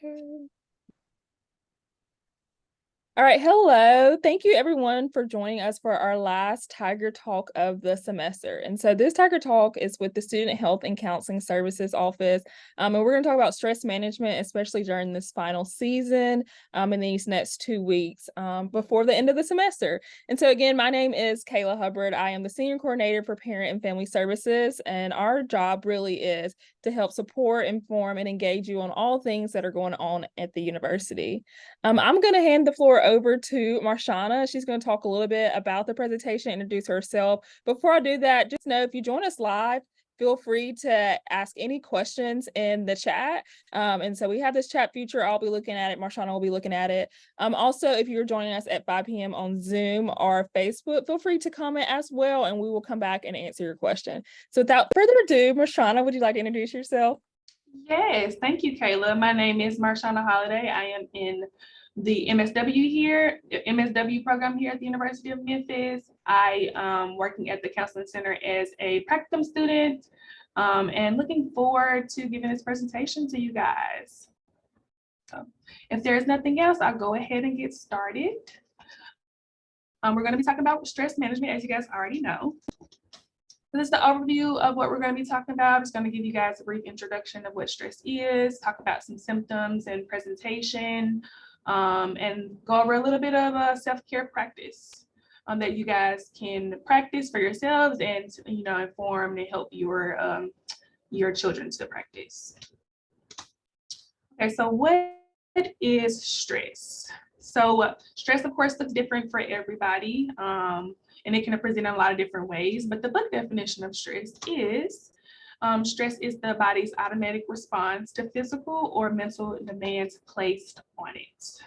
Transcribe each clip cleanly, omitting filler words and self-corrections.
Okay. All right, hello. Thank you everyone for joining us for our last Tiger Talk of the semester. And so this Tiger Talk is with the Student Health and Counseling Services Office. And we're going to talk about stress management, especially during this final season in these next 2 weeks before the end of the semester. And so again, my name is Kayla Hubbard. I am the Senior Coordinator for Parent and Family Services. And our job really is to help support, inform, and engage you on all things that are going on at the university. I'm going to hand the floor over to Marshana. She's going to talk a little bit about the presentation, introduce herself. Before I do that, just know if you join us live, feel free to ask any questions in the chat. And so we have this chat feature. I'll be looking at it. Marshana will be looking at it. Also, if you're joining us at 5 p.m. on Zoom or Facebook, feel free to comment as well, and we will come back and answer your question. So without further ado, Marshana, would you like to introduce yourself? Yes, thank you, Kayla. My name is Marshana Holiday. I am in the MSW program here at the University of Memphis. I am working at the Counseling Center as a practicum student and looking forward to giving this presentation to you guys. So if there's nothing else, I'll go ahead and get started. We're going to be talking about stress management, as you guys already know. This is the overview of what we're going to be talking about. I'm just going to give you guys a brief introduction of what stress is, talk about some symptoms and presentation, and go over a little bit of a self-care practice that you guys can practice for yourselves and inform and help your children to practice. Okay, so what is stress? So stress, of course, looks different for everybody. And it can present in a lot of different ways, but the book definition of stress is the body's automatic response to physical or mental demands placed on it.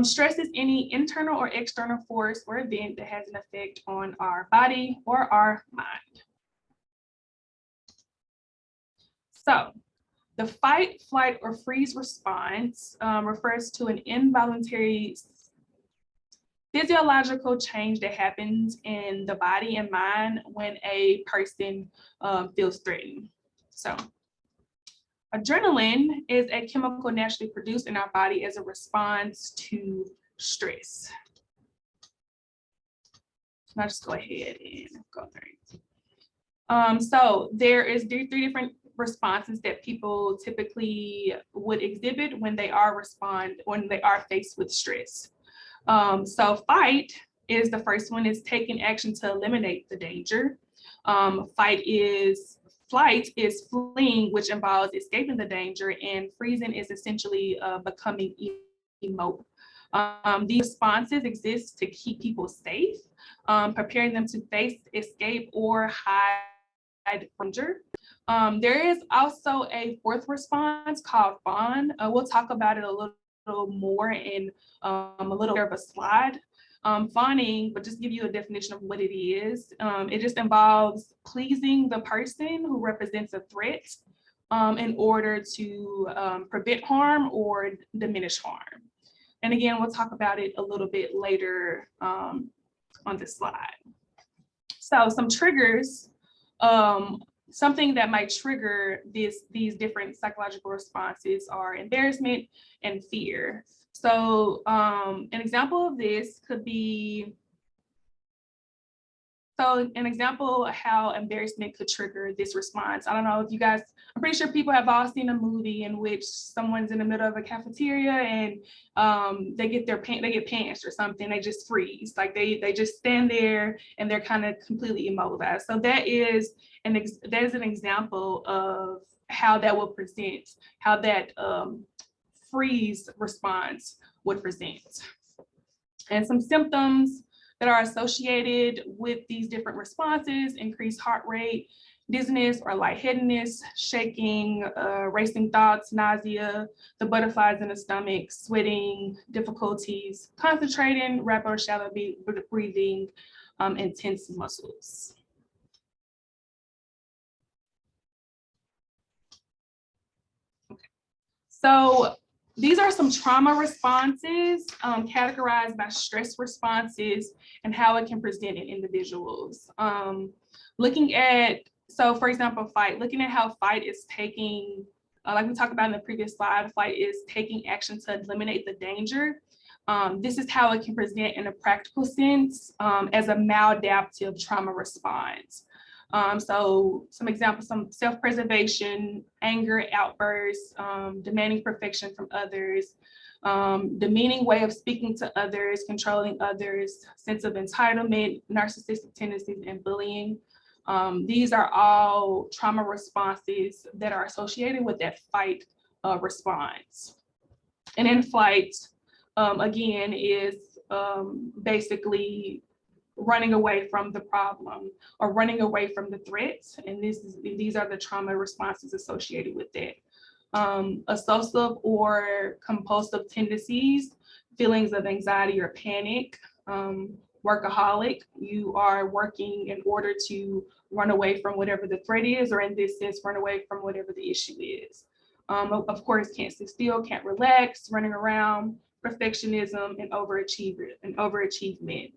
Stress is any internal or external force or event that has an effect on our body or our mind. So the fight, flight, or freeze response refers to an involuntary physiological change that happens in the body and mind when a person feels threatened. So adrenaline is a chemical naturally produced in our body as a response to stress. So I'll just go ahead and go through. So there is three different responses that people typically would exhibit when they are faced with stress. So fight is the first one, is taking action to eliminate the danger. Flight is fleeing, which involves escaping the danger, and freezing is essentially becoming immobile. These responses exist to keep people safe, preparing them to face, escape, or hide from danger. There is also a fourth response called fawn. We'll talk about it a little more in a little bit of a slide. Fawning, but just give you a definition of what it is. It just involves pleasing the person who represents a threat in order to prevent harm or diminish harm. And again, we'll talk about it a little bit later on this slide. So some triggers, something that might trigger these different psychological responses are embarrassment and fear. So an example of this could be, an example of how embarrassment could trigger this response. I don't know if you guys, I'm pretty sure people have all seen a movie in which someone's in the middle of a cafeteria and they get pants or something, they just freeze. Like they just stand there and they're kind of completely immobilized. So that is an example of how that will present, how that freeze response would present. And some symptoms that are associated with these different responses: increased heart rate, dizziness or lightheadedness, shaking, racing thoughts, nausea, the butterflies in the stomach, sweating, difficulties concentrating, rapid or shallow breathing, and tense muscles. Okay. So these are some trauma responses categorized by stress responses and how it can present in individuals. Looking at, so for example, fight, looking at how fight is taking Like we talked about in the previous slide, flight is taking action to eliminate the danger. This is how it can present in a practical sense as a maladaptive trauma response. So some examples, some self-preservation, anger outbursts, demanding perfection from others, demeaning way of speaking to others, controlling others, sense of entitlement, narcissistic tendencies, and bullying. These are all trauma responses that are associated with that fight response. And in flight, again, is basically running away from the problem or running away from the threats. And these are the trauma responses associated with that. Associative or compulsive tendencies, feelings of anxiety or panic, workaholic, you are working in order to run away from whatever the threat is, or in this sense, run away from whatever the issue is. Of course, can't sit still, can't relax, running around, perfectionism, and overachievement.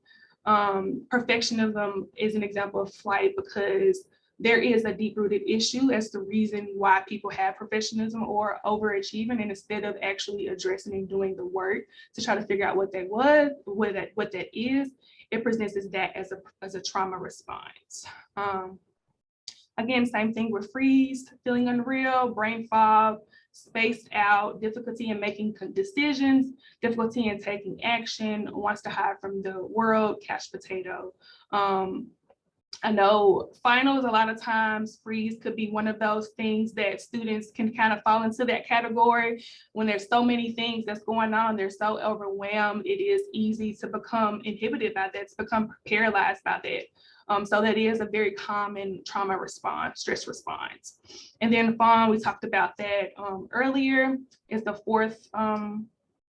Perfectionism is an example of flight because there is a deep-rooted issue as the reason why people have perfectionism or overachieving, and instead of actually addressing and doing the work to try to figure out what that is, it presents as that as a trauma response. Again, same thing with freeze, feeling unreal, brain fog, spaced out, difficulty in making decisions, difficulty in taking action, wants to hide from the world, couch potato. I know finals, a lot of times freeze could be one of those things that students can kind of fall into that category. When there's so many things that's going on, they're so overwhelmed, it is easy to become inhibited by that, to become paralyzed by that. So that is a very common trauma response, stress response. And then fawn, we talked about that earlier, is the fourth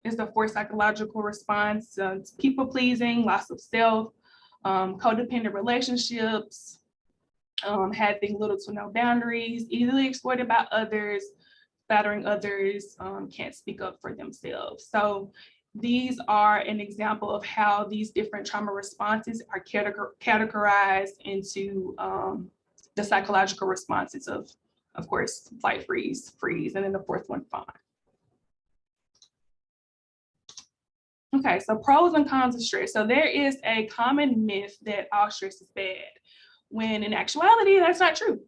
psychological response. It's people pleasing, loss of self, codependent relationships, having little to no boundaries, easily exploited by others, flattering others, can't speak up for themselves. So these are an example of how these different trauma responses are categorized into the psychological responses of course, flight, freeze, and then the fourth one, fawn. Okay, so pros and cons of stress. So there is a common myth that all stress is bad, when in actuality, that's not true.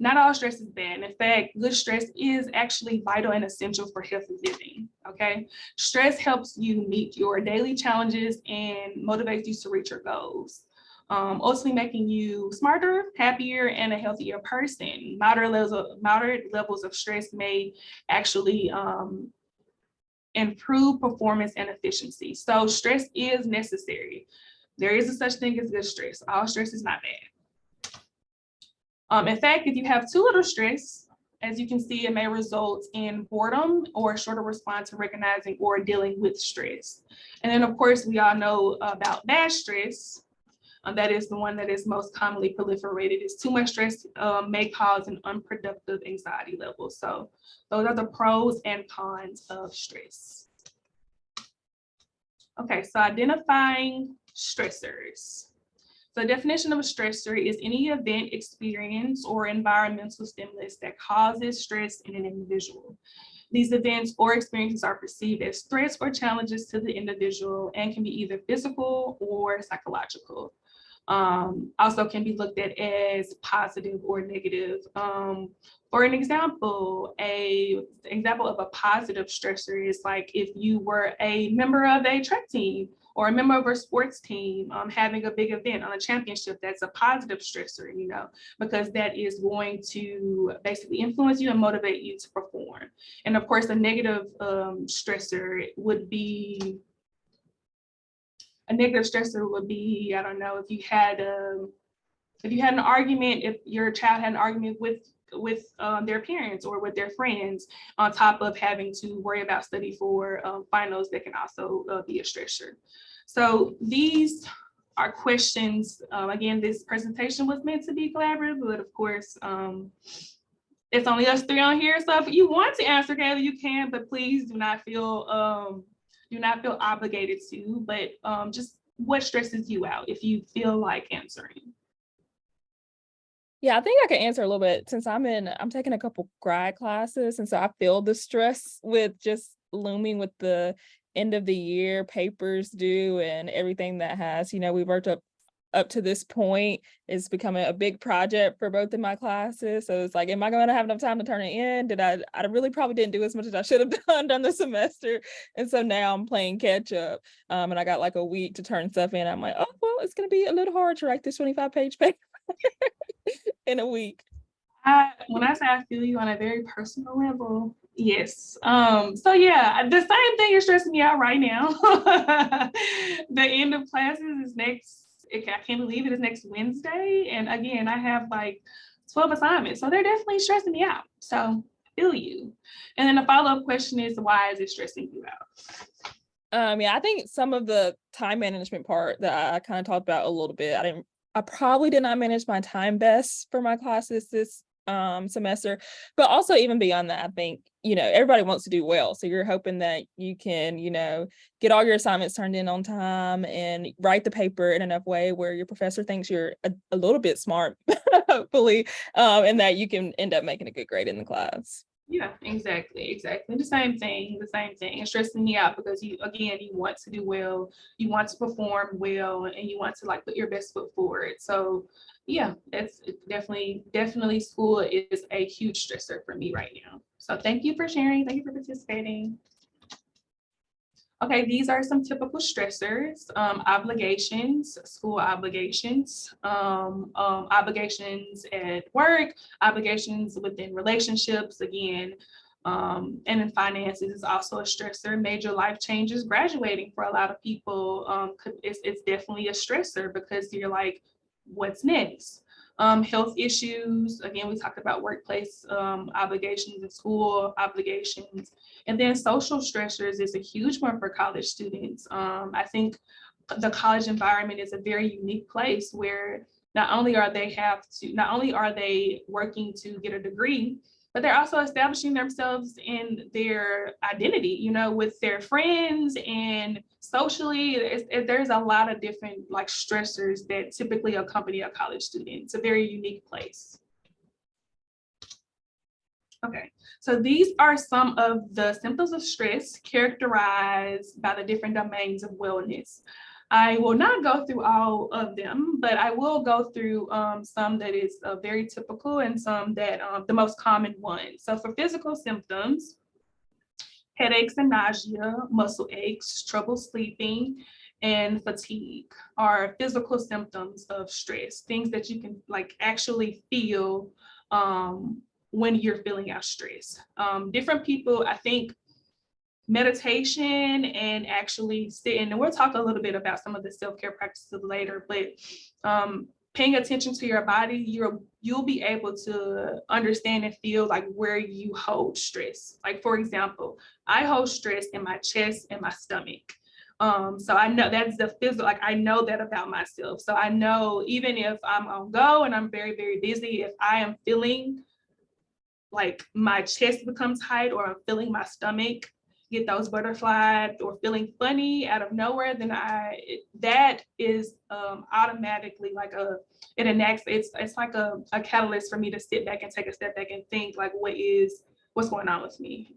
Not all stress is bad. In fact, good stress is actually vital and essential for healthy living, okay? Stress helps you meet your daily challenges and motivates you to reach your goals. Ultimately making you smarter, happier, and a healthier person. Moderate levels of stress may actually improve performance and efficiency. So stress is necessary. There is a such thing as good stress. All stress is not bad. In fact, if you have too little stress, as you can see, it may result in boredom or a shorter response to recognizing or dealing with stress. And then of course, we all know about bad stress. That is the one that is most commonly proliferated. Is too much stress may cause an unproductive anxiety level. So those are the pros and cons of stress. Okay, so identifying stressors. So the definition of a stressor is any event, experience, or environmental stimulus that causes stress in an individual. These events or experiences are perceived as threats or challenges to the individual and can be either physical or psychological. Also can be looked at as positive or negative. For an example, of a positive stressor is like if you were a member of a track team or a member of a sports team, having a big event on a championship, that's a positive stressor, because that is going to basically influence you and motivate you to perform. And of course, a negative stressor would be, I don't know, if you had an argument, if your child had an argument with their parents or with their friends, on top of having to worry about study for finals, that can also be a stressor. So these are questions. Again, this presentation was meant to be collaborative, but of course, it's only us three on here. So if you want to answer, Kayla, you can, but please do not feel obligated to. But just what stresses you out if you feel like answering? Yeah, I think I can answer a little bit since I'm taking a couple grad classes, and so I feel the stress with just looming with the end of the year papers due and everything that has, we've worked up to this point is becoming a big project for both of my classes. So it's like, am I going to have enough time to turn it in? I really probably didn't do as much as I should have done the semester. And so now I'm playing catch up. And I got like a week to turn stuff in. I'm like, oh, well, it's going to be a little hard to write this 25-page paper in a week. When I say I feel you on a very personal level, yes. So yeah, the same thing is stressing me out right now. The end of classes is I can't believe it is next Wednesday. And again, I have like 12 assignments. So they're definitely stressing me out. So I feel you. And then the follow-up question is, why is it stressing you out? Yeah, I think some of the time management part that I kind of talked about a little bit, I probably did not manage my time best for my classes this semester, but also even beyond that, I think, everybody wants to do well. So you're hoping that you can, get all your assignments turned in on time and write the paper in enough way where your professor thinks you're a little bit smart, hopefully, and that you can end up making a good grade in the class. Yeah, exactly. The same thing. It's stressing me out because you want to do well, you want to perform well, and you want to like put your best foot forward. So yeah, it's definitely school is a huge stressor for me right now. So thank you for sharing. Thank you for participating. Okay, these are some typical stressors: obligations, school obligations, obligations at work, obligations within relationships, again, and in finances is also a stressor. Major life changes, graduating for a lot of people, it's definitely a stressor because you're like, what's next? Health issues, again, we talked about workplace obligations and school obligations. And then social stressors is a huge one for college students. I think the college environment is a very unique place where not only are they working to get a degree, but they're also establishing themselves in their identity, with their friends and socially. There's a lot of different like stressors that typically accompany a college student. It's a very unique place. Okay, so these are some of the symptoms of stress characterized by the different domains of wellness. I will not go through all of them, but I will go through some that is very typical and some that the most common ones. So for physical symptoms, headaches and nausea, muscle aches, trouble sleeping, and fatigue are physical symptoms of stress, things that you can like actually feel when you're feeling out stress. Different people, I think meditation and actually sitting, and we'll talk a little bit about some of the self-care practices later, but paying attention to your body, you'll be able to understand and feel like where you hold stress. Like for example, I hold stress in my chest and my stomach. So I know that's the physical, like I know that about myself. So I know even if I'm on go and I'm very, very busy, if I am feeling like my chest becomes tight or I'm feeling my stomach get those butterflies or feeling funny out of nowhere, then that is automatically like it's like a catalyst for me to sit back and take a step back and think like what's going on with me,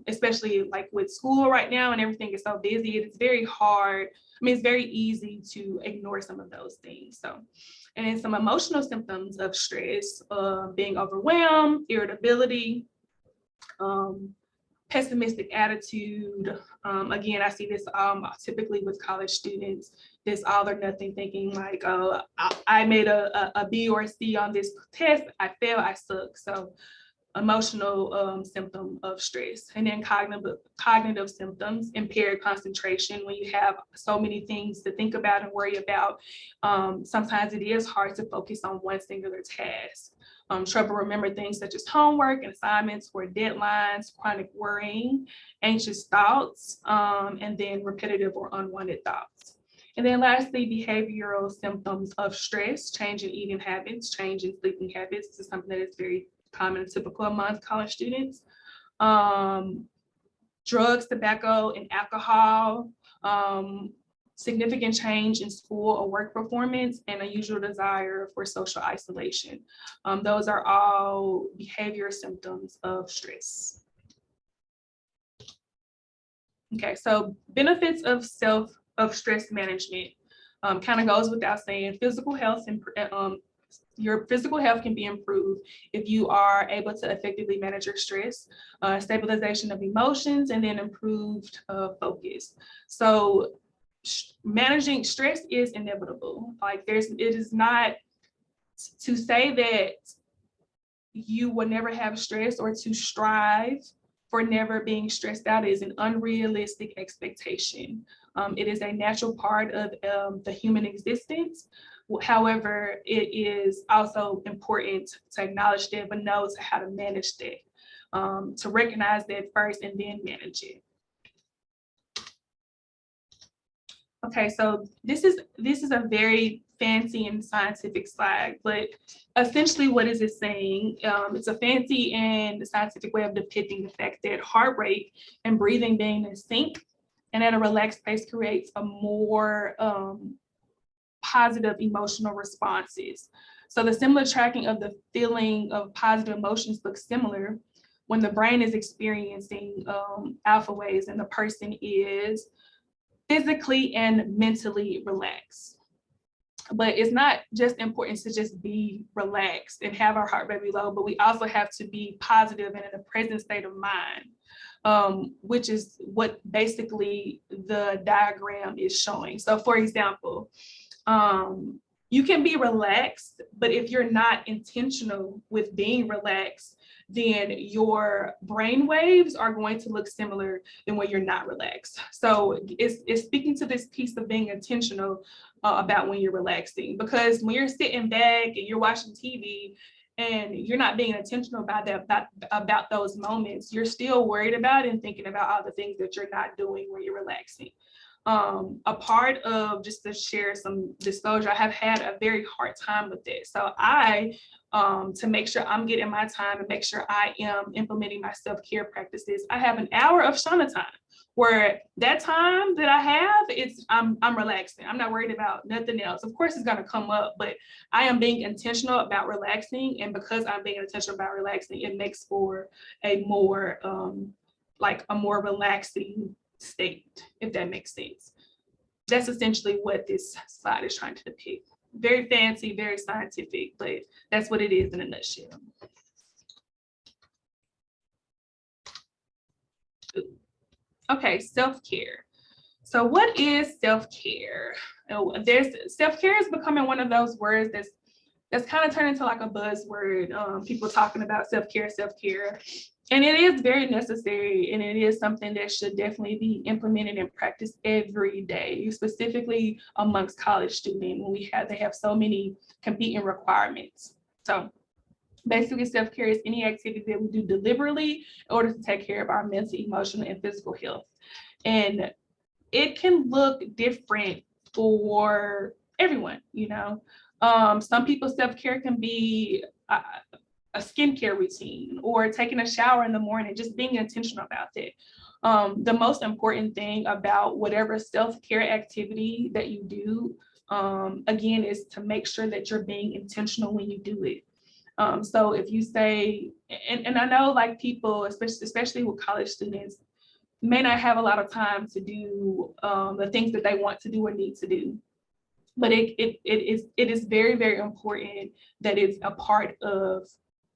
especially like with school right now and everything is so busy. It's very hard. I mean, it's very easy to ignore some of those things. So, and then some emotional symptoms of stress, being overwhelmed, irritability, pessimistic attitude. Again, I see this typically with college students, this all or nothing thinking like, oh, I made a B or a C on this test, I failed, I suck. So emotional symptom of stress. And then cognitive symptoms, impaired concentration. When you have so many things to think about and worry about, sometimes it is hard to focus on one singular task. Trouble remember things such as homework and assignments or deadlines, chronic worrying, anxious thoughts, and then repetitive or unwanted thoughts. And then lastly, behavioral symptoms of stress, change in eating habits, change in sleeping habits. This is something that is very common and typical among college students. Drugs, tobacco, and alcohol, significant change in school or work performance, and unusual desire for social isolation. Those are all behavior symptoms of stress. Okay, so benefits of stress management kind of goes without saying. Physical health and your physical health can be improved if you are able to effectively manage your stress, stabilization of emotions, and then improved focus. So managing stress is inevitable. Like it is not to say that you will never have stress or to strive for never being stressed out is an unrealistic expectation. It is a natural part of the human existence. However, it is also important to acknowledge that, but know how to manage that, to recognize that first and then manage it. Okay, so this is a very fancy and scientific slide, but essentially what is it saying? It's a fancy and scientific way of depicting the fact that heart rate and breathing being in sync and at a relaxed pace creates a more positive emotional responses. So the similar tracking of the feeling of positive emotions looks similar when the brain is experiencing alpha waves and the person is physically and mentally relaxed. But it's not just important to just be relaxed and have our heart rate low, but we also have to be positive and in a present state of mind, which is what basically the diagram is showing. So for example, you can be relaxed, but if you're not intentional with being relaxed, then your brain waves are going to look similar than when you're not relaxed. So it's speaking to this piece of being intentional about when you're relaxing, because when you're sitting back and you're watching TV and you're not being intentional about that, about those moments, you're still worried about and thinking about all the things that you're not doing when you're relaxing. A part of, just to share some disclosure, I have had a very hard time with this. So to make sure I'm getting my time and make sure I am implementing my self-care practices, I have an hour of Shauna time, where that time that I have, I'm relaxing. I'm not worried about nothing else. Of course, it's gonna come up, but I am being intentional about relaxing. And because I'm being intentional about relaxing, it makes for a more relaxing state, if that makes sense. That's essentially what this slide is trying to depict. Very fancy, very scientific, but that's what it is in a nutshell. Okay, self-care. So what is self-care? Self-care is becoming one of those words that's kind of turned into like a buzzword. People talking about self-care. And it is very necessary, and it is something that should definitely be implemented and practiced every day, specifically amongst college students when they have so many competing requirements. So basically, self-care is any activity that we do deliberately in order to take care of our mental, emotional, and physical health. And it can look different for everyone, you know. Some people's self-care can be a skincare routine or taking a shower in the morning, just being intentional about it. The most important thing about whatever self-care activity that you do, again, is to make sure that you're being intentional when you do it. So if you say, and I know like people, especially with college students, may not have a lot of time to do the things that they want to do or need to do. But it is very, very important that it's a part of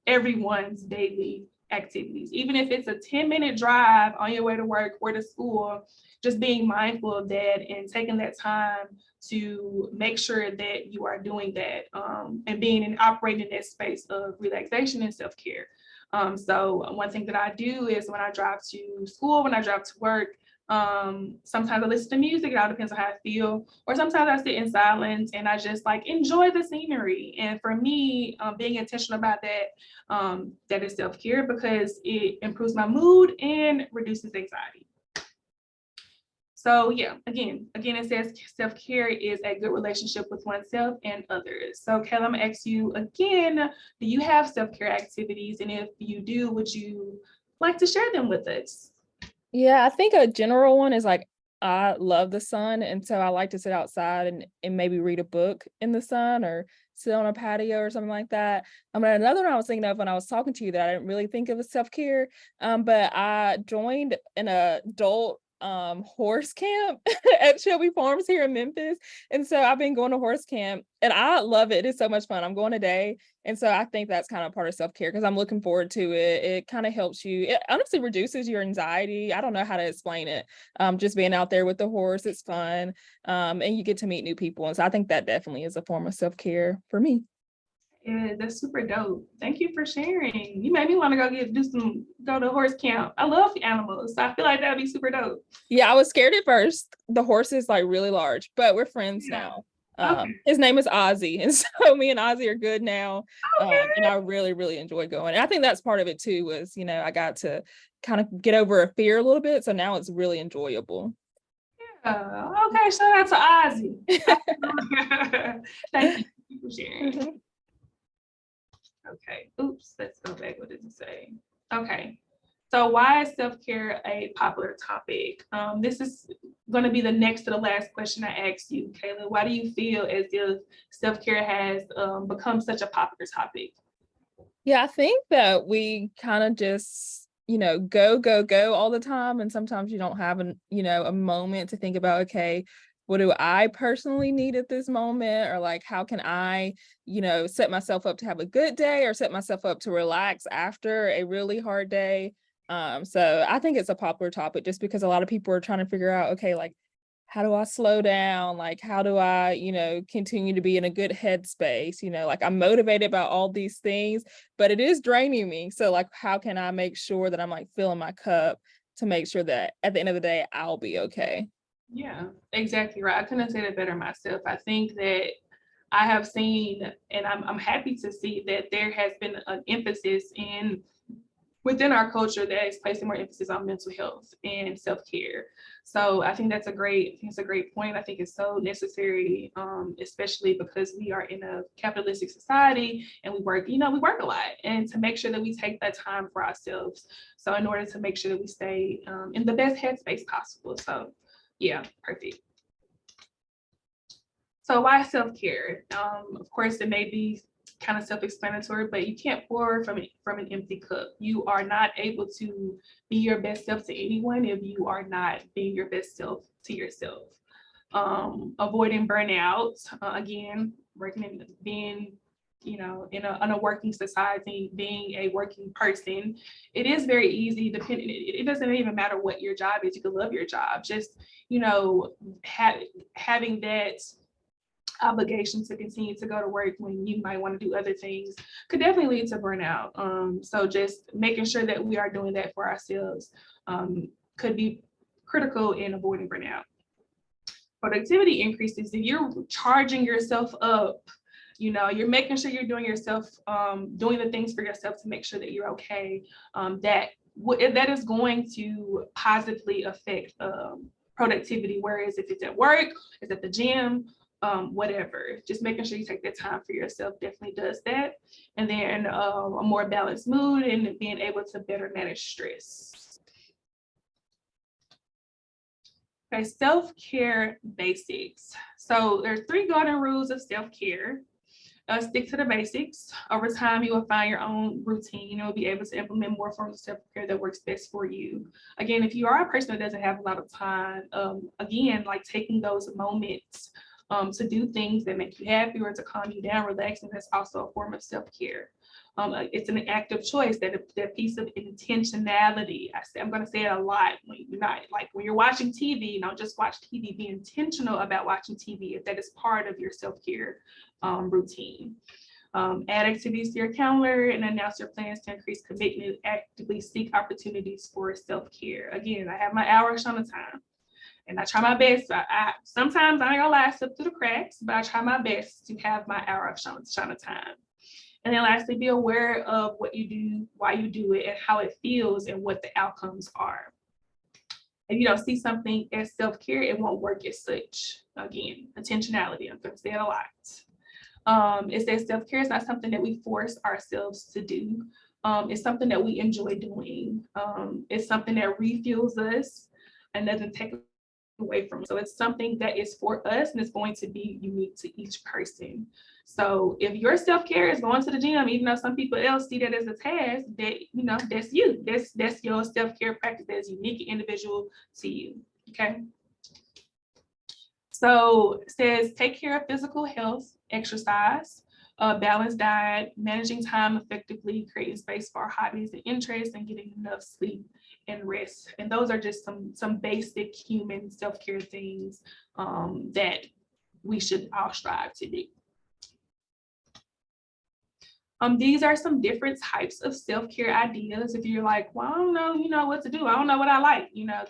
everyone's daily activities. Even if it's a 10-minute drive on your way to work or to school, just being mindful of that and taking that time to make sure that you are doing that, and being and operating in that space of relaxation and self-care. So one thing that I do is when I drive to school, when I drive to work, sometimes I listen to music. It all depends on how I feel, or sometimes I sit in silence and I just like enjoy the scenery. And for me, being intentional about that, that is self-care, because it improves my mood and reduces anxiety. So yeah, again, it says self-care is a good relationship with oneself and others. So Kayla, I'm gonna ask you again, do you have self-care activities? And if you do, would you like to share them with us? Yeah, I think a general one is like I love the sun, and so I like to sit outside and maybe read a book in the sun or sit on a patio or something like that. But another one I was thinking of when I was talking to you that I didn't really think of as self-care, but I joined an adult horse camp at Shelby Farms here in Memphis. And so I've been going to horse camp and I love it. It's so much fun. I'm going today. And so I think that's kind of part of self-care because I'm looking forward to it. It kind of helps you. It honestly reduces your anxiety. I don't know how to explain it. Just being out there with the horse, it's fun. And you get to meet new people. And so I think that definitely is a form of self-care for me. Yeah, that's super dope. Thank you for sharing. You made me want to go to horse camp. I love animals. So I feel like that'd be super dope. Yeah, I was scared at first. The horse is like really large, but we're friends Yeah. now. Okay. His name is Ozzy, and so me and Ozzy are good now. And Okay. I really, really enjoy going. And I think that's part of it too, was I got to kind of get over a fear a little bit. So now it's really enjoyable. Okay. Shout out to Ozzy. Thank you for sharing. Mhm. Okay. Oops. Let's go back. What did it say? Okay. So why is self-care a popular topic? This is going to be the next to the last question I asked you, Kayla. Why do you feel as if self-care has become such a popular topic? Yeah, I think that we kind of just, go, go, go all the time. And sometimes you don't have a moment to think about, okay, what do I personally need at this moment? Or like, how can I, set myself up to have a good day or set myself up to relax after a really hard day? So I think it's a popular topic just because a lot of people are trying to figure out, okay, like, how do I slow down? Like, how do I, continue to be in a good headspace? Like I'm motivated by all these things, but it is draining me. So, like, how can I make sure that I'm like filling my cup to make sure that at the end of the day, I'll be okay? Yeah, exactly right. I couldn't say that better myself. I think that I have seen, and I'm happy to see that there has been an emphasis in within our culture that is placing more emphasis on mental health and self-care. So it's a great point. I think it's so necessary, especially because we are in a capitalistic society and we work a lot, and to make sure that we take that time for ourselves. So in order to make sure that we stay in the best headspace possible. So yeah, perfect. So why self-care? Of course, it may be kind of self-explanatory, but you can't pour from an empty cup. You are not able to be your best self to anyone if you are not being your best self to yourself. Avoiding burnout, again, being in a working society, being a working person, it is very easy. It doesn't even matter what your job is. You can love your job. Just having that obligation to continue to go to work when you might want to do other things could definitely lead to burnout. So just making sure that we are doing that for ourselves could be critical in avoiding burnout. Productivity increases if you're charging yourself up. You're making sure you're doing doing the things for yourself to make sure that you're okay. That is going to positively affect productivity. Whereas if it's at work, it's at the gym, whatever, just making sure you take that time for yourself definitely does that. And then a more balanced mood and being able to better manage stress. Okay, self-care basics. So there's 3 golden rules of self-care. Stick to the basics. Over time, you will find your own routine. You'll be able to implement more forms of self-care that works best for you. Again, if you are a person that doesn't have a lot of time, again, like taking those moments to do things that make you happy or to calm you down, relaxing, that's also a form of self-care. It's an active choice, that piece of intentionality. I'm going to say it a lot. When you're watching TV, don't just watch TV. Be intentional about watching TV if that is part of your self-care routine. Add activities to your calendar and announce your plans to increase commitment. Actively seek opportunities for self-care. Again, I have my hour of Shauna time, and I try my best. Sometimes I ain't gonna lie, I slip through the cracks, but I try my best to have my hour of Shauna time. And then lastly, be aware of what you do, why you do it, and how it feels and what the outcomes are. If you don't see something as self-care, it won't work as such. Again, intentionality. I'm going to say it a lot. It says self-care is not something that we force ourselves to do. It's something that we enjoy doing. It's something that refuels us and doesn't take away from it. So it's something that is for us and it's going to be unique to each person. So if your self-care is going to the gym, even though some people else see that as a task, that, you know, that's you. That's your self-care practice that is unique and individual to you. Okay. So it says take care of physical health, exercise, balanced diet, managing time effectively, creating space for our hobbies and interests, and getting enough sleep and rest. And those are just some basic human self-care things that we should all strive to do. These are some different types of self-care ideas. If you're like, well, I don't know, you know, what to do. I don't know what I like. You know,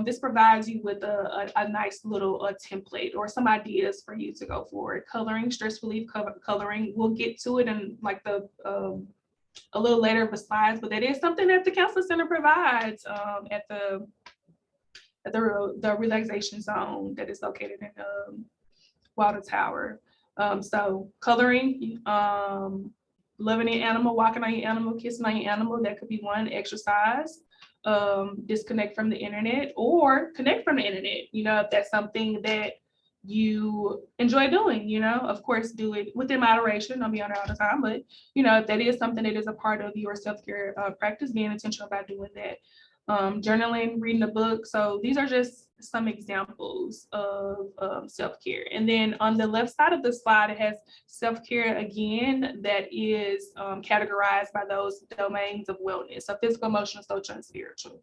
this provides you with a nice little template or some ideas for you to go forward. Coloring, stress relief coloring. We'll get to it in like a little later of the slides, but that is something that the Counseling Center provides at the relaxation zone that is located in Wilder Tower. So coloring, loving an animal, walking on your animal, kissing on your animal, that could be one. Exercise, disconnect from the internet or connect from the internet, you know, if that's something that you enjoy doing, you know, of course, do it within moderation. Don't be on there all the time, but, you know, if that is something that is a part of your self-care practice, being intentional about doing that. Journaling, reading a book. So these are just some examples of self-care. And then on the left side of the slide, it has self-care again that is categorized by those domains of wellness. So physical, emotional, social, and spiritual.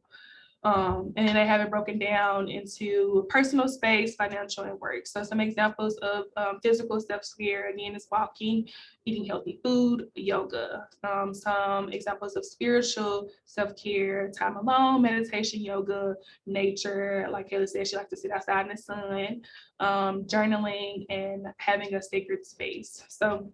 And then they have it broken down into personal space, financial, and work. So some examples of physical self-care, again, is walking, eating healthy food, yoga. Some examples of spiritual self-care, time alone, meditation, yoga, nature. Like Kayla said, she likes to sit outside in the sun, journaling, and having a sacred space. So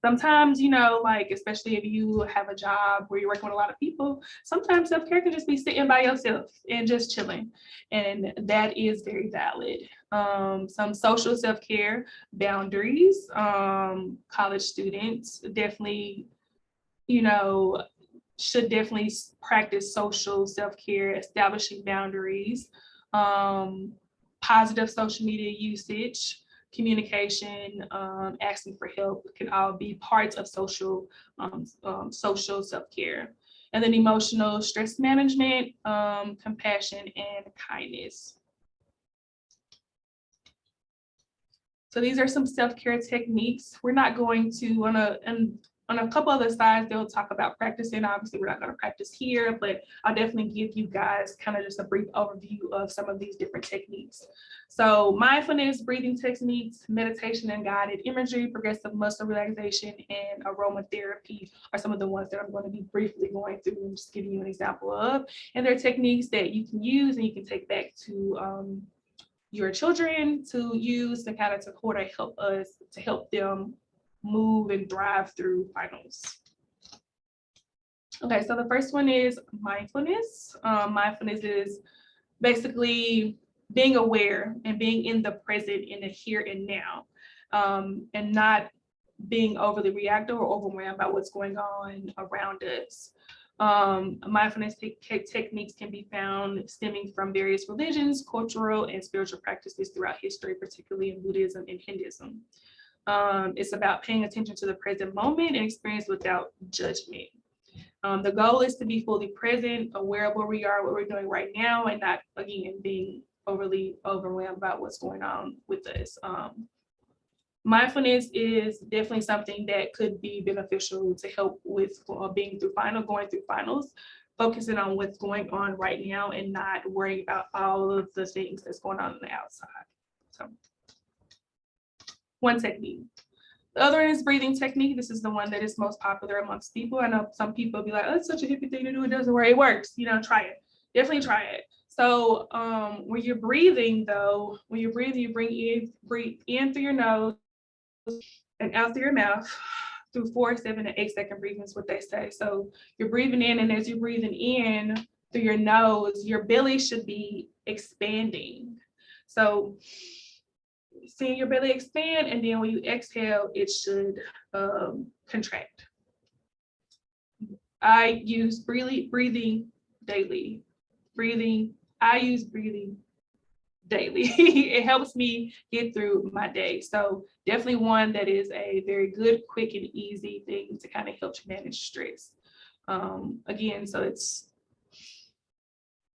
sometimes, you know, like, especially if you have a job where you're working with a lot of people, sometimes self-care can just be sitting by yourself and just chilling. And that is very valid. Some social self-care, boundaries, college students definitely, you know, should definitely practice social self-care, establishing boundaries, positive social media usage, communication, asking for help can all be parts of social self-care. And then emotional stress management, compassion, and kindness. So these are some self-care techniques. We're not going to, on a couple other slides, they'll talk about practicing. Obviously, we're not going to practice here, but I'll definitely give you guys kind of just a brief overview of some of these different techniques. So mindfulness, breathing techniques, meditation and guided imagery, progressive muscle relaxation, and aromatherapy are some of the ones that I'm going to be briefly going through and just giving you an example of. And they're techniques that you can use and you can take back to your children to use to kind of to help them move and thrive through finals. Okay, so the first one is mindfulness. Mindfulness is basically being aware and being in the present, in the here and now, and not being overly reactive or overwhelmed by what's going on around us. Mindfulness techniques can be found stemming from various religions, cultural, and spiritual practices throughout history, particularly in Buddhism and Hinduism. It's about paying attention to the present moment and experience without judgment. The goal is to be fully present, aware of where we are, what we're doing right now, and not, again, being overly overwhelmed about what's going on with us. Mindfulness is definitely something that could be beneficial to help with going through finals, focusing on what's going on right now and not worrying about all of the things that's going on the outside. So, one technique. The other is breathing technique. This is the one that is most popular amongst people. I know some people be like, oh, it's such a hippie thing to do. It doesn't work. It works. You know, try it. Definitely try it. So when you're breathing, though, you breathe in through your nose and out through your mouth through 4, 7, and 8-second breathing is what they say. So you're breathing in, and as you're breathing in through your nose, your belly should be expanding. So seeing your belly expand, and then when you exhale, it should contract. I use breathing daily. Breathing I use breathing daily. It helps me get through my day. So definitely one that is a very good, quick, and easy thing to kind of help you manage stress. Again, so it's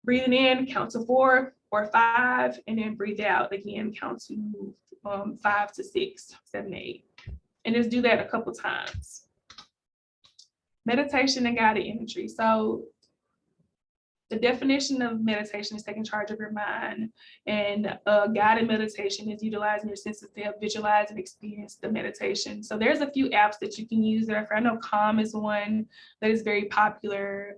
breathing in, count to 4 or 5, and then breathe out again, count to 5 to 6, 7 to 8. And just do that a couple times. Meditation and guided imagery. So the definition of meditation is taking charge of your mind, and guided meditation is utilizing your senses to help visualize and experience the meditation. So there's a few apps that you can use there. I know Calm is one that is very popular,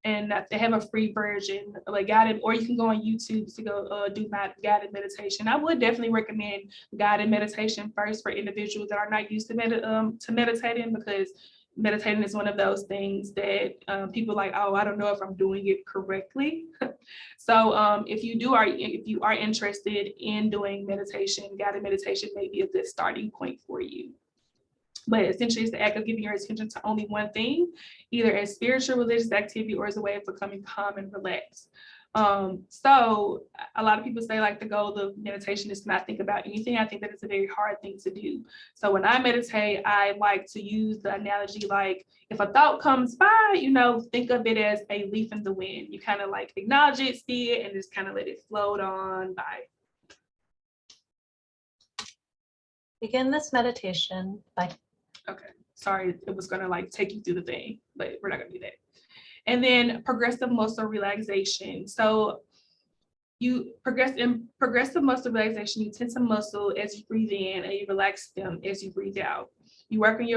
and they have a free version of a guided, or you can go on YouTube to go do my guided meditation. I would definitely recommend guided meditation first for individuals that are not used to meditating, because meditating is one of those things that people like, oh, I don't know if I'm doing it correctly. So if you are interested in doing meditation, guided meditation may be a good starting point for you. But essentially, it's the act of giving your attention to only one thing, either as spiritual, religious activity, or as a way of becoming calm and relaxed. So a lot of people say like the goal of meditation is to not think about anything. I think that it's a very hard thing to do. So when I meditate, I like to use the analogy like, if a thought comes by, think of it as a leaf in the wind. You kind of like acknowledge it, see it, and just kind of let it float on by. Begin this meditation by. Okay, sorry, it was gonna like take you through the thing, but we're not gonna do that. And then progressive muscle relaxation. So you progressive muscle relaxation, you tense a muscle as you breathe in, and you relax them as you breathe out. You work on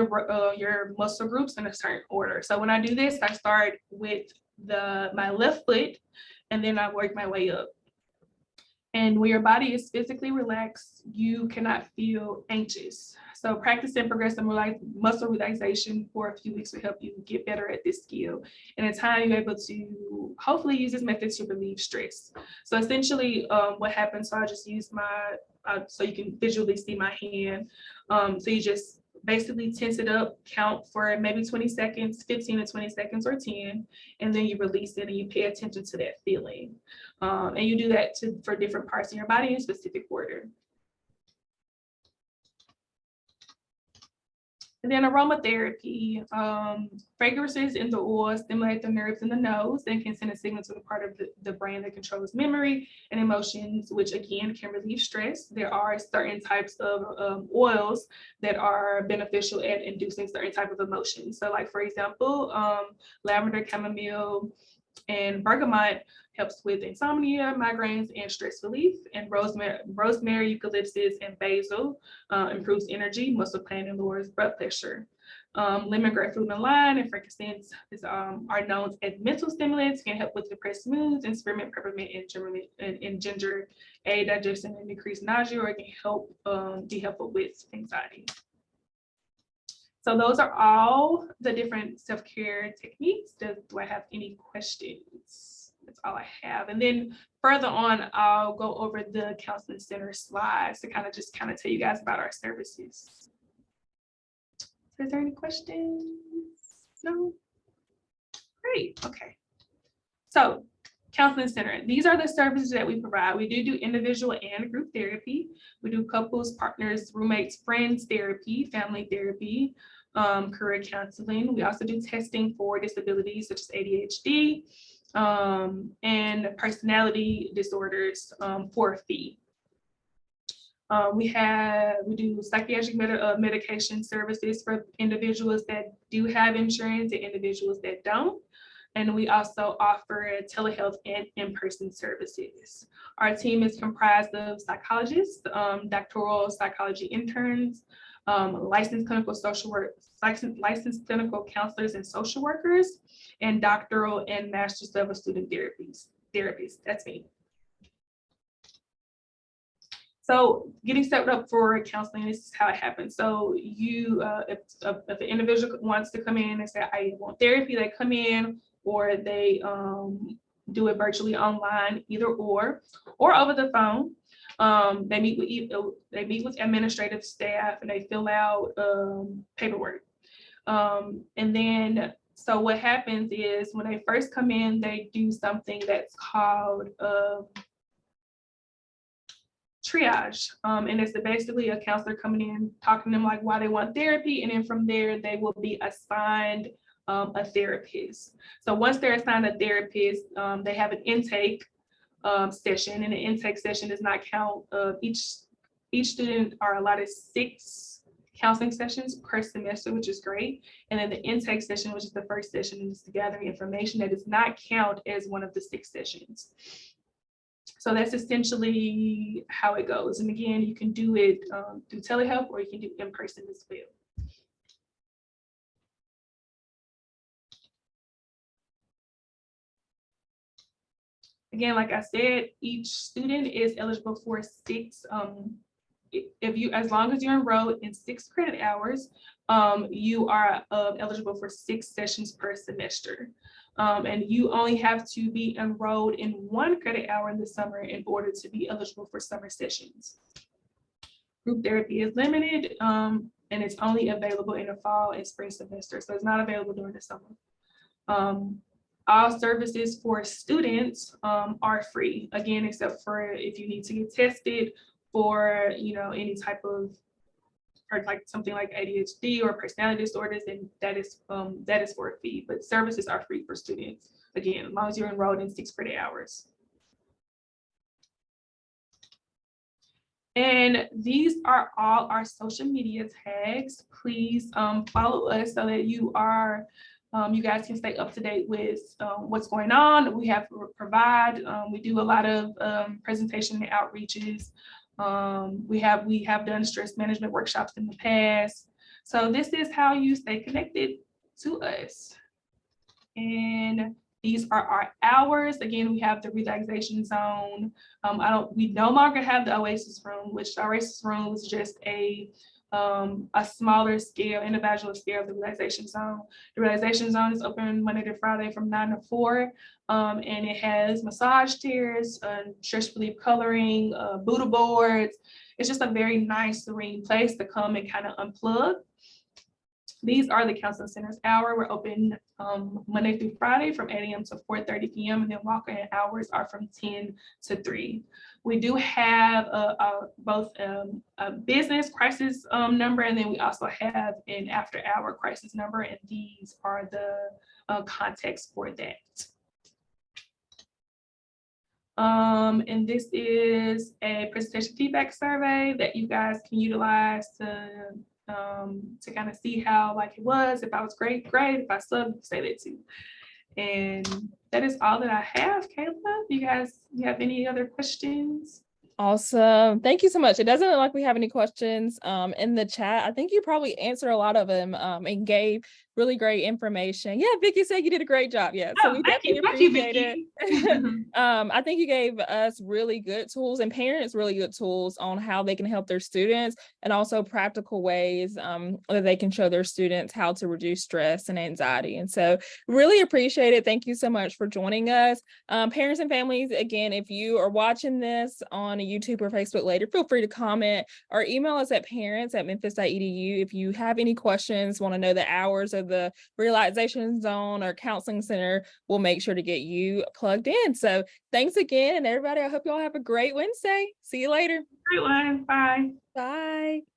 your muscle groups in a certain order. So when I do this, I start with my left foot, and then I work my way up. And when your body is physically relaxed, you cannot feel anxious. So practicing progressive muscle relaxation for a few weeks will help you get better at this skill. And in time, you're able to hopefully use this method to relieve stress. So essentially what happens, so I'll just use so you can visually see my hand. So you just basically tense it up, count for maybe 20 seconds, 15 to 20 seconds, or 10, and then you release it and you pay attention to that feeling. And you do that for different parts of your body in specific order. And then aromatherapy, fragrances in the oil stimulate the nerves in the nose and can send a signal to the part of the brain that controls memory and emotions, which again can relieve stress. There are certain types of oils that are beneficial at inducing certain type of emotions. So like, for example, lavender, chamomile, and bergamot helps with insomnia, migraines, and stress relief. And rosemary, eucalyptus, and basil improves energy, muscle pain, and lowers blood pressure. Lemon, grapefruit, and lime, and frankincense are known as mental stimulants, can help with depressed moods, and spearmint, peppermint, and ginger aid digestion and decrease nausea, or it can help help with anxiety. So those are all the different self-care techniques. Do I have any questions? That's all I have. And then further on, I'll go over the counseling center slides to kind of tell you guys about our services. So is there any questions? No? Great, okay. So counseling center, these are the services that we provide. We do individual and group therapy. We do couples, partners, roommates, friends therapy, family therapy, career counseling. We also do testing for disabilities such as ADHD and personality disorders for a fee. We do psychiatric medication services for individuals that do have insurance and individuals that don't. And we also offer telehealth and in-person services. Our team is comprised of psychologists, doctoral psychology interns, licensed clinical licensed clinical counselors and social workers, and doctoral and master's level student therapists. That's me. So getting set up for counseling, this is how it happens. So if an individual wants to come in and say, I want therapy, they come in, or they do it virtually online, either or over the phone. They meet with administrative staff and they fill out paperwork. And then So what happens is when they first come in, they do something that's called triage. And it's basically a counselor coming in, talking to them like why they want therapy. And then from there, they will be assigned a therapist. So once they're assigned a therapist, they have an intake session, and the intake session does not count. Each student are allotted 6 counseling sessions per semester, which is great. And then the intake session, which is the first session, is gathering information that does not count as one of the 6 sessions. So that's essentially how it goes. And again, you can do it through telehealth, or you can do it in person as well. Again, like I said, each student is eligible for 6. As long as you're enrolled in 6 credit hours, you are eligible for 6 sessions per semester. And you only have to be enrolled in 1 credit hour in the summer in order to be eligible for summer sessions. Group therapy is limited, and it's only available in the fall and spring semester, so it's not available during the summer. All services for students are free, again, except for if you need to get tested for any type of, or like something like ADHD or personality disorders, then that is for a fee. But services are free for students, again, as long as you're enrolled in 6 credit hours. And these are all our social media tags. Please follow us so that you guys can stay up to date with what's going on. We do a lot of presentation and outreaches. We have done stress management workshops in the past. So this is how you stay connected to us. And these are our hours. Again, we have the relaxation zone. We no longer have the Oasis room, which the Oasis room was just a smaller scale, individual scale of the relaxation zone. The relaxation zone is open Monday to Friday from 9 to 4. And it has massage chairs, stress relief coloring, Buddha boards. It's just a very nice, serene place to come and kind of unplug. These are the counseling center's hour. We're open Monday through Friday from 8 a.m. to 4:30 p.m. and then walk-in hours are from 10 to 3. We do have both a business crisis number, and then we also have an after-hour crisis number, and these are the contacts for that. And this is a presentation feedback survey that you guys can utilize to kind of see how it was. If I was great, if I subbed, say that too. And that is all that I have. Kayla, you have any other questions? Awesome. Thank you so much. It doesn't look like we have any questions in the chat. I think you probably answered a lot of them and gave really great information. Yeah, Vicky said you did a great job. Yeah, so we definitely appreciate it. I think you gave us really good tools and parents really good tools on how they can help their students, and also practical ways that they can show their students how to reduce stress and anxiety. And so really appreciate it. Thank you so much for joining us. Parents and families, again, if you are watching this on YouTube or Facebook later, feel free to comment or email us at parents@memphis.edu if you have any questions, want to know the hours of the relaxation zone or counseling center. We'll make sure to get you plugged in. So thanks again, and everybody, I hope you all have a great Wednesday. See you later. Great one. Bye. Bye.